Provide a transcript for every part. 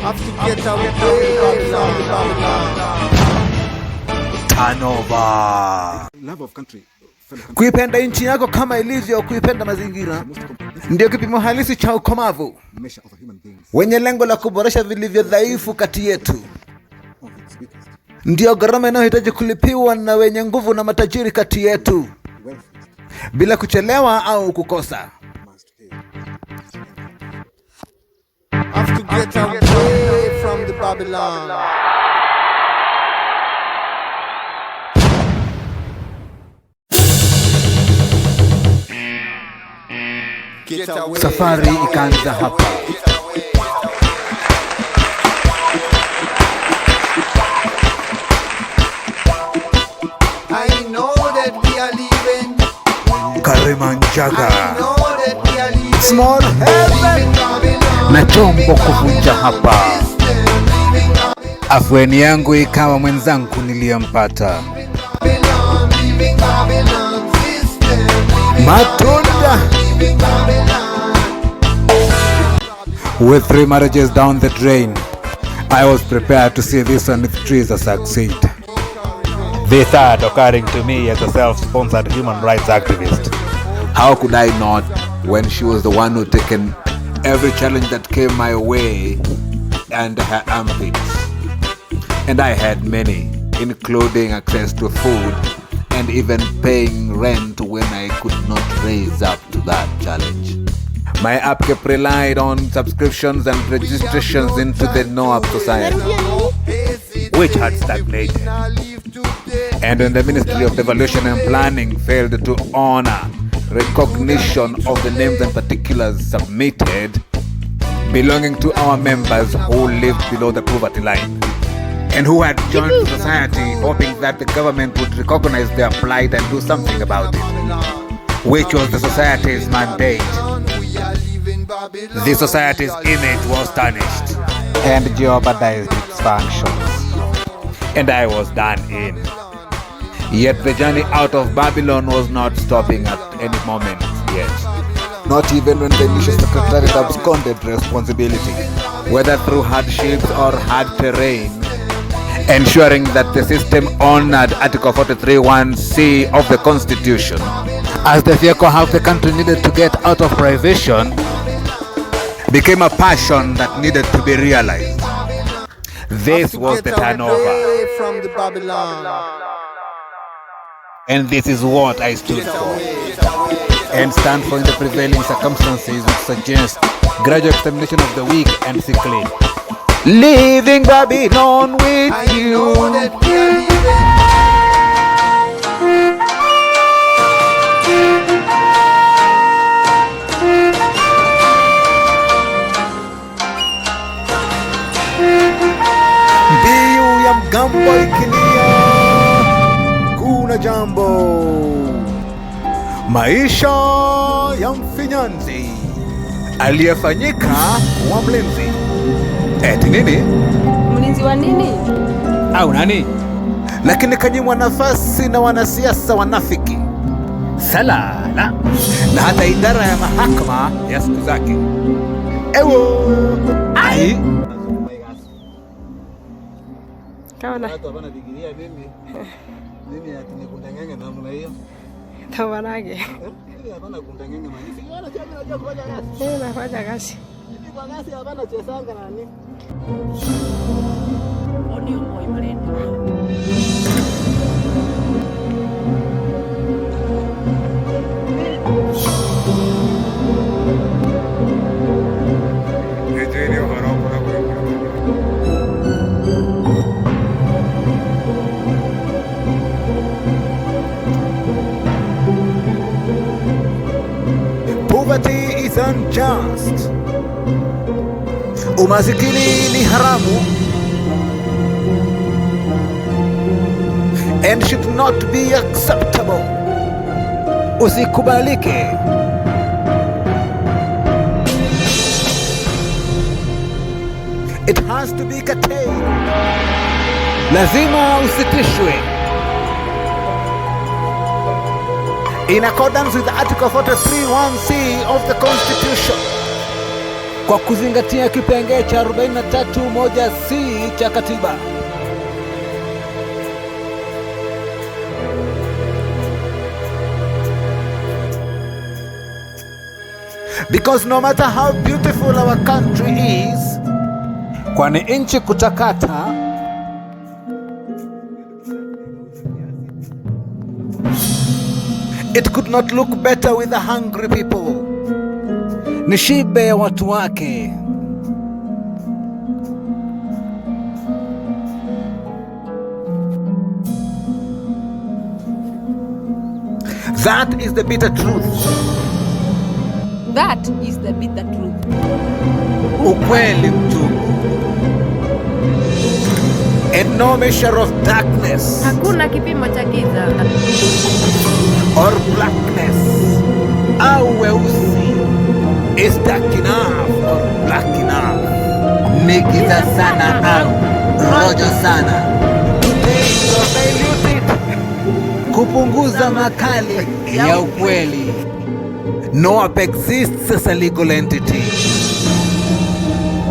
have to get away from the Babylon. Turnover. Love of country. Kuipenda nchi yako kama ilivyo kuipenda mazingira ndio kipimo halisi cha ukomavu wenye lengo la kuboresha vilivyo dhaifu kati yetu. Ndio gharama inayohitaji kulipiwa na wenye nguvu na matajiri kati yetu bila kuchelewa au kukosa. Have to get away from the Babylon. Safari ikaanza hapa. I know that we are leaving. Karimanjaga. I know that we are leaving. Small heaven. Na chombo kuvunja hapa. Afueni yangu ikawa mwenzangu niliyompata. Matunda. With 3 marriages down the drain, I was prepared to see this one with Teresa succeed. The third occurring to me as a self-sponsored human rights activist. How could I not when she was the one who taken every challenge that came my way under her armpits? And I had many, including access to food and even paying rent when I could not raise up to that challenge. My upkeep relied on subscriptions and registrations into the No-Up Society, which had stagnated. And when the Ministry of Devolution and Planning failed to honor recognition of the names and particulars submitted belonging to our members who lived below the poverty line and who had joined the society hoping that the government would recognize their plight and do something about it, which was the society's mandate. The society's image was tarnished and jeopardized its functions, and I was done in. Yet the journey out of Babylon was not stopping at any moment yet. Not even when the initial secretariat absconded responsibility, whether through hardships or hard terrain, ensuring that the system honored Article 43(1)(c) of the Constitution as the vehicle how the country needed to get out of privation became a passion that needed to be realized. This was the turnover. From the Babylon. And this is what I stood for. And stand for in the prevailing circumstances which suggest gradual extermination of the weak and sickly. Leaving Babylon with you. Mbiu ya mgambo ikilia, kuna jambo. Maisha ya mfinyanzi aliyefanyika kuwa mlinzi. Eti nini? Mlinzi wa nini? Au nani? Lakini kanyimwa nafasi na wanasiasa wanafiki. Salala. Na hata idara ya mahakama ya siku zake. Ewo. Ai. Kaona. Hapana fikiria mimi ati nikundanganya namna hiyo. Tawanage. Hapana kundanganya mimi. Sikiona chama najua kufanya kazi. Nafanya kazi. Mimi kwa kazi hapana chesanga nani. Oni umoi malendo. Poverty is unjust. Umasikini ni haramu and should not be acceptable. Usikubalike. It has to be curtailed. Lazima usitishwe. In accordance with Article 43(1)(c) of the Constitution. kwa kuzingatia kipengee cha 43(1)(c) cha katiba. Because no matter how beautiful our country is, kwani nchi kutakata, it could not look better with the hungry people. Ni shibe ya watu wake. That is the bitter truth. That is the bitter truth. Ukweli mtupu. And no measure of darkness. Hakuna kipimo cha giza Or blackness. Au weusi. Is dark enough or black enough. Ni giza sana au rojo sana. Kupunguza makali ya ukweli. NOAP exists as a legal entity.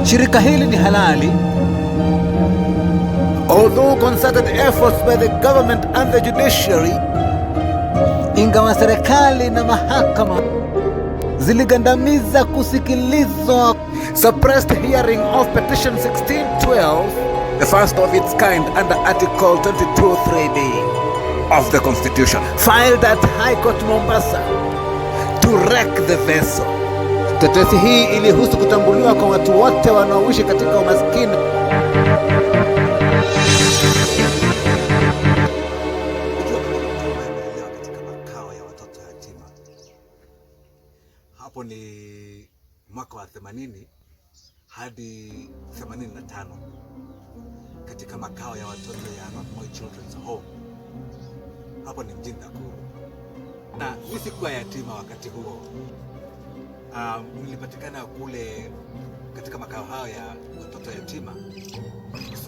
Shirika hili ni halali. Although concerted efforts by the government and the judiciary, ingawa serikali na mahakama ziligandamiza kusikilizwa, suppressed hearing of petition 1612, the first of its kind under article 22(3)(b) of the constitution, filed at High Court Mombasa to wreck the vessel. Tetesi hii ilihusu kutambuliwa kwa watu wote wanaoishi katika umaskini. Katika makao ya watoto yatima. Hapo ni mwaka wa 80 hadi 85 katika makao ya watoto ya North Moi Children's Home. Hapo ni mjini Nakuru. Na mimi sikuwa yatima wakati huo. Nilipatikana kule katika makao hayo ya watoto yatima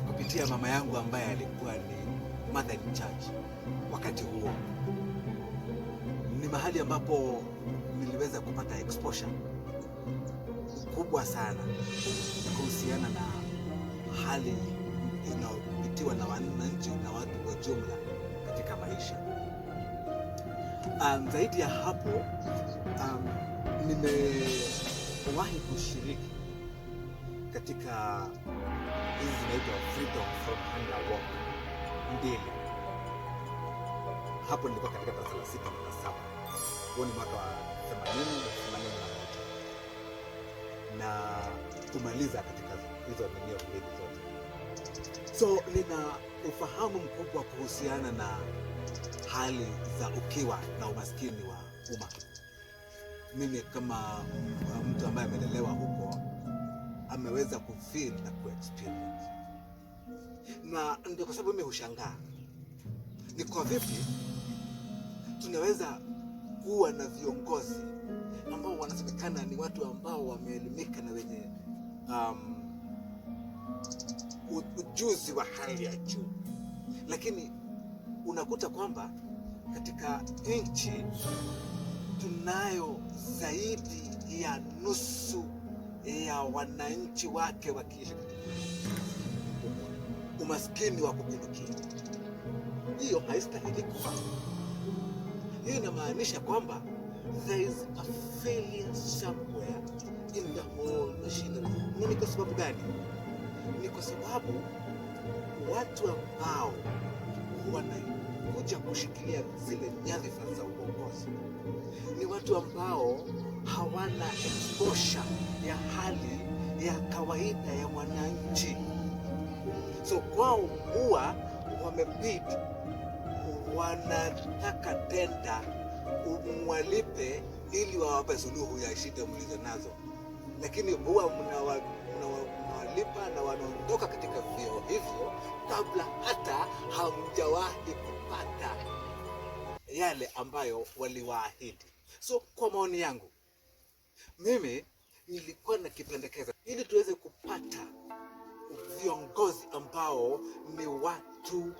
kupitia mama yangu ambaye alikuwa ni mother in charge wakati huo. Ni mahali ambapo niliweza kupata exposure kubwa sana kuhusiana na hali inayopitiwa na wananchi na watu kwa jumla katika maisha. Zaidi ya hapo, nimewahi kushiriki katika hizi zinaitwa freedom from hunger walk mbili. Hapo nilikuwa katika darasa la 6 na 7. Huo ni mwaka wa 80 na kumaliza katika hizo eneo mbili zote. So nina ufahamu mkubwa kuhusiana na hali za ukiwa na umaskini wa umma. Mimi kama mtu ambaye amelelewa huko, ameweza kufeel na kuexperience. Na ndio kwa sababu mimi hushangaa ni kwa vipi tunaweza kuwa na viongozi ambao wanasemekana ni watu ambao wameelimika na wenye ujuzi wa hali ya juu, lakini unakuta kwamba katika nchi tunayo zaidi ya nusu ya wananchi wake wakiishi umaskini wa kupindukia. Hiyo haistahili kuwa. Hiyo inamaanisha kwamba there is a failure somewhere in the whole machinery. Ni kwa sababu gani? Ni kwa sababu watu ambao wanakuja kushikilia zile nyadhifa za uongozi ni watu ambao hawana exposure ya hali ya kawaida ya mwananchi. So kwao huwa wamebid, wanataka tenda umwalipe ili wawape suluhu ya shida mlizo nazo, lakini huwa mnawalipa na wanaondoka katika vio hivyo kabla hata hamjawahi kupata yale ambayo waliwaahidi. So kwa maoni yangu, mimi nilikuwa na kipendekeza ili tuweze kupata viongozi ambao ni watu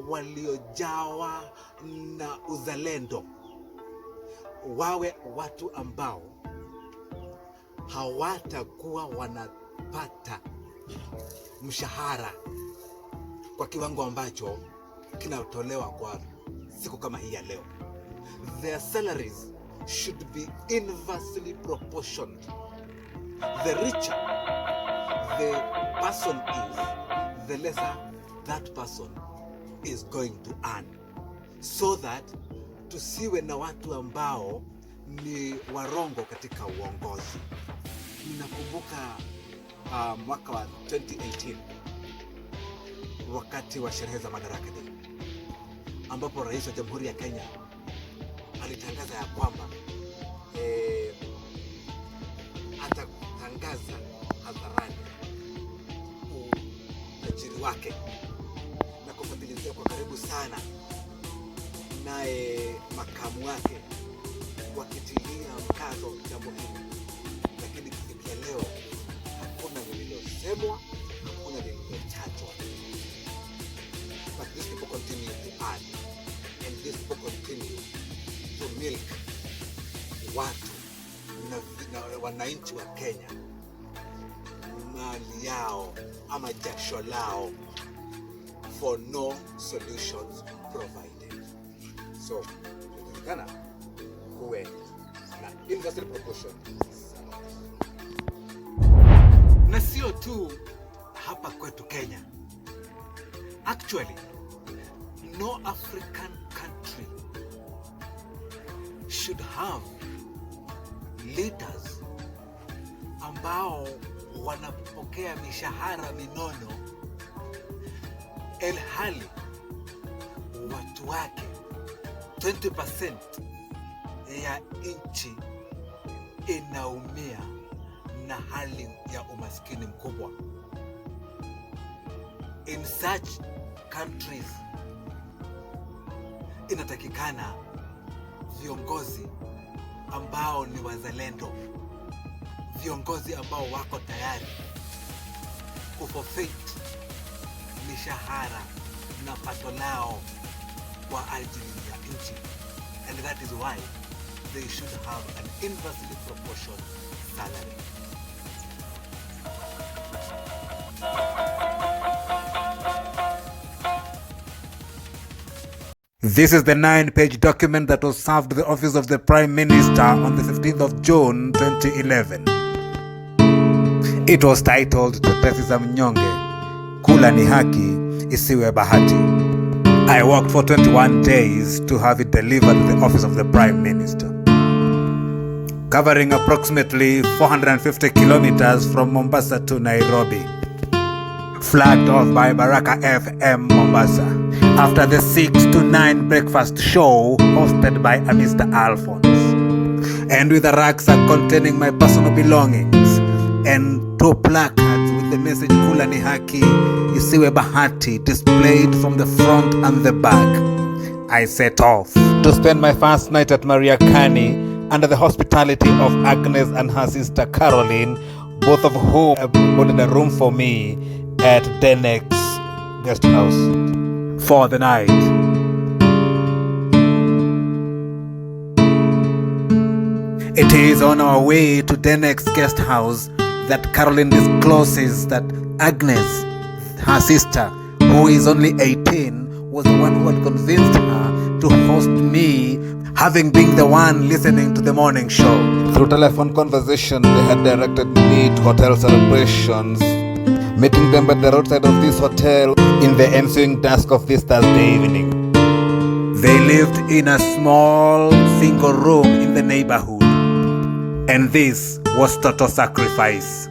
waliojawa na uzalendo, wawe watu ambao hawatakuwa wanapata mshahara kwa kiwango ambacho kinatolewa kwa siku kama hii ya leo. Their salaries should be inversely proportioned. The richer the person is, the lesser that person is going to earn, so that tusiwe na watu ambao ni warongo katika uongozi. Ninakumbuka mwaka wa 2018 wakati wa sherehe za Madaraka Day, ambapo Rais wa Jamhuri ya Kenya alitangaza ya kwamba atatangaza hadharani utajiri wake na kufuatilizia kwa karibu sana, naye makamu wake wakitilia mkazo jambo hili. Lakini kufikia leo hakuna lililosemwa, hakuna lililotajwa. But these people continue to earn, and these people continue to milk watu na wananchi wa Kenya mali yao ama jasho lao, for no solutions provided. So tunatakana kuwe na inversely proportion, na sio tu hapa kwetu Kenya. Actually, no African country should have leaders ambao wanapokea mishahara minono, ilhali watu wake 20% ya nchi inaumia na hali ya umaskini mkubwa. In such countries, inatakikana viongozi ambao ni wazalendo, viongozi ambao wako tayari kuforfeit mishahara na pato lao kwa ajili ya nchi. And that is why they should have an inversely proportional salary. This is the 9-page document that was served to the office of the Prime Minister on the 15th of June 2011. It was titled Tetesi za Mnyonge, Kula ni Haki, Isiwe Bahati. I worked for 21 days to have it delivered to the office of the Prime Minister. Covering approximately 450 kilometers from Mombasa to Nairobi. Flagged off by Baraka FM Mombasa. After the 6 to 9 breakfast show hosted by Mr. Alphonse. And with a rucksack containing my personal belongings and 2 placards with the message Kula ni Haki, Isiwe Bahati displayed from the front and the back, I set off to spend my first night at Maria Kani under the hospitality of Agnes and her sister Caroline, both of whom boarded a room for me at Denex's guest house for the night. It is on our way to Denex's guest house that Caroline discloses that Agnes, her sister, who is only 18, was the one who had convinced her to host me, having been the one listening to the morning show. Through telephone conversation, they had directed me to hotel celebrations, meeting them at the roadside of this hotel in the ensuing dusk of this Thursday evening. They lived in a small single room in the neighborhood, and this was total sacrifice.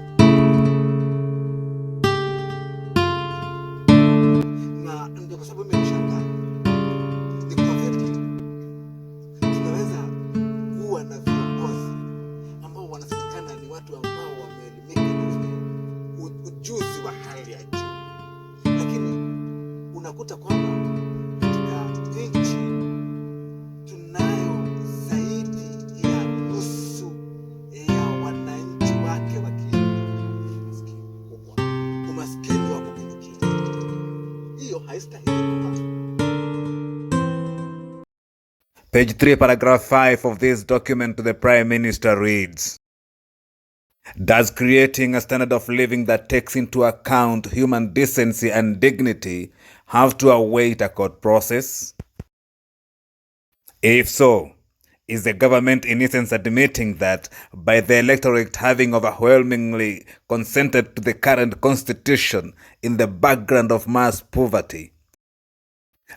Na ndio kwa sababu nimeshangaa. Ni kwa vipi tunaweza kuwa na viongozi ambao wanasemekana ni watu ambao wameelimika na wenye ujuzi wa hali ya juu, lakini unakuta kwamba katika nchi tunayo zaidi ya nusu ya wananchi wake umaskini wa kupindukia. Hiyo haistahili kuwa. Page 3, paragraph 5 of this document to the Prime Minister reads, Does creating a standard of living that takes into account human decency and dignity have to await a court process? If so, is the government in essence admitting that by the electorate having overwhelmingly consented to the current constitution in the background of mass poverty,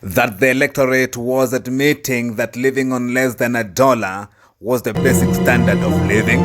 that the electorate was admitting that living on less than $1 was the basic standard of living?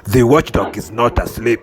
The watchdog is not asleep.